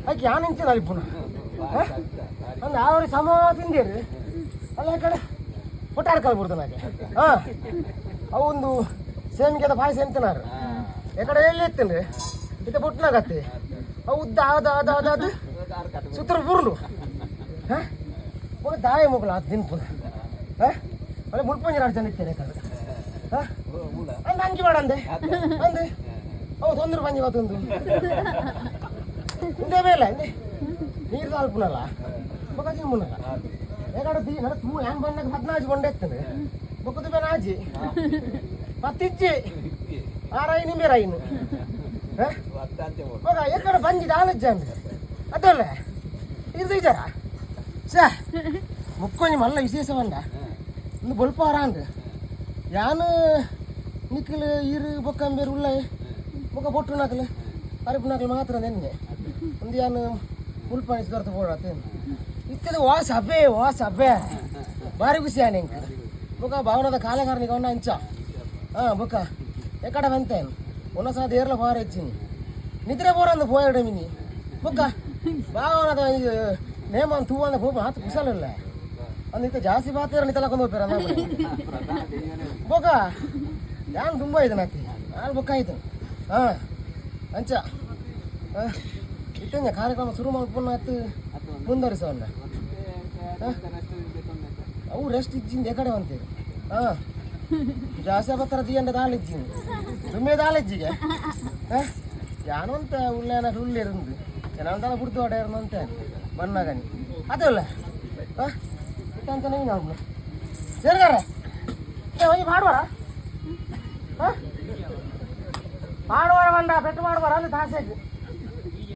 ಆಕೆ ಯಾನ್ ಇಂಚಿನ ಪುನಃ ಅಂದ್ರೆ ಅವ್ರಿಗೆ ಸಮ ತಿಂದೇರಿ ಅಲ್ಲ ಈ ಕಡೆ ಪುಟ್ಟಾರ ಕಲ್ಬಿಡ್ತಾನೆ ಆಕೆ ಹಾಂ ಅವೊಂದು ಸೇಮಿಗೆದ ಪಾಯಸ ಎಂತನಾರು ಈ ಕಡೆ ಎಲ್ಲಿ ಎತ್ತೇನ್ರಿ ಇದು ಬುಟ್ನಾಗತ್ತೆ ಅವು ಉದ್ದ ಅದು ಸುತ್ತರ ಬುರ್ಲು ಹಾಂ ಪುನಃ ದಾಯ ಮುಗ್ಲ ಅದು ದಿನ ಪುನಃ ಹಾಂ ಒಳ್ಳೆ ಮುಳ್ಪಂಜಿ ಜನ ಇರ್ತೇನೆ ಕಡೆ ಹಾಂ ಅಂದ ಅಂಜಿ ಮಾಡ ಅಂದೆ ಅಂದೆ ಅವು ತೊಂದ್ರೆ ಬಂಜಿ ಮತ್ತೊಂದು ಇಂದೇ ಬೇಲ ಇಂದೆ ನೀರು ತಾಲ್ಪುನಲ್ಲ ಬೊಕ್ಕ ಮುನ್ನಲ್ಲ ಏಕಡೆ ನಡ ತೂ ಹೆಂಗೆ ಬಂದಾಗ 14 ಬಂಡೆ ಎತ್ತಂದ್ರೆ ಬೊಕ್ಕದ ಬೇನ ಆಜಿ ಮತ್ತಿಜ್ಜಿ ಆರಾಯಿನಿ ಮೇರಾಯಿನು ಬೊಕ್ಕ ಏಕಡೆ ಬಂಜಿದ ಆಲಜ್ಜ ಅಂದ್ರೆ ಅದಲ್ಲ ಇದು ಇದ್ದಾರ ಸಾ ಮುಕ್ಕೊಂಜಿ ಮಲ್ಲ ವಿಶೇಷ ಬಂದ ಒಂದು ಬೊಲ್ಪ ಅಂದ್ರೆ ಯಾನು ನಿಕ್ಕಲು ಇರು ಬೊಕ್ಕಂಬೇರು ಉಳ್ಳ ಬೊಕ್ಕ ಬೊಟ್ಟು ನಾಕಲು ಪರಿಪು ನಾಕಲು ಮಾತ್ರ ನೆನ್ನೆ ಒಂದು ಯಾನು ಮುಲ್ಪಾಣಿ ಸುಧಾರ್ಥ ಬೋಡತ್ತೇನು ಇತ್ತದ ವಾಸ ಹಬ್ಬೆ ಭಾರಿ ಖುಷಿ ಆನೆ ಇಂಕ ಬೊಕ್ಕ ಭಾವನದ ಕಾಲಗಾರನಿಗೆ ಅವನ್ನ ಹಂಚ ಹಾಂ ಬೊಕ್ಕ ಎಕಡೆ ಬಂತೇನು ಒಂದೊಂದ್ಸಲ ಏರ್ಲ ಬಾರ ಹೆಚ್ಚಿನಿ ನಿದ್ರೆ ಬೋರಂದು ಪೋಯಡೆ ಮಿನಿ ಬೊಕ್ಕ ಭಾವನದ ನೇಮ ತೂ ಅಂದ ಹೋಗ ಮಾತು ಕುಶಲಿಲ್ಲ ಅಂದಿತ್ತ ಜಾಸ್ತಿ ಬಾತಿರ ನಿ ತಲಕೊಂಡು ಹೋಗ್ತಾರ ಬೊಕ್ಕ ಯಾನು ತುಂಬ ಇದೆ ನಾತಿ ನಾನು ಬೊಕ್ಕ ಆಯ್ತು ಹಾಂ ಅಂಚ ಇತ್ತಂಜ ಕಾರ್ಯಕ್ರಮ ಶುರು ಮಾಡ್ಕೊಂಡು ಆಯ್ತು ಮುಂದುವರಿಸೋಣ ಅವು ರೆಸ್ಟ್ ಇಜ್ಜಿಂದ ಎಕಡೆ ಅಂತೀರಿ ಹಾಂ ಜಾಸ್ತಿ ಬತ್ತರ ತೀಯಂಡ ದಾಳಿಜ್ಜಿಂದು ಸುಮ್ಮನೆ ದಾಳಿಜ್ಜಿಗೆ ಹಾಂ ಯಾನು ಅಂತ ಉಳ್ಳೇನ ಉಳ್ಳಿರಂದು ಏನಂತಾನೆ ಬಿಡ್ತು ಹೊಡೆಯರ್ನು ಅಂತ ಬಣ್ಣಗನಿ ಅದಲ್ಲ ಹಾಂ ಅಂತ ನೀವು ನಾವು ಸೇರ್ಗಾರ ಹೋಗಿ ಮಾಡುವಾರ ಹಾಂ ಮಾಡುವಾರ ಬಂದ ಪೆಟ್ಟು ಮಾಡುವಾರ ಅಲ್ಲಿ ತಾಸೆಗೆ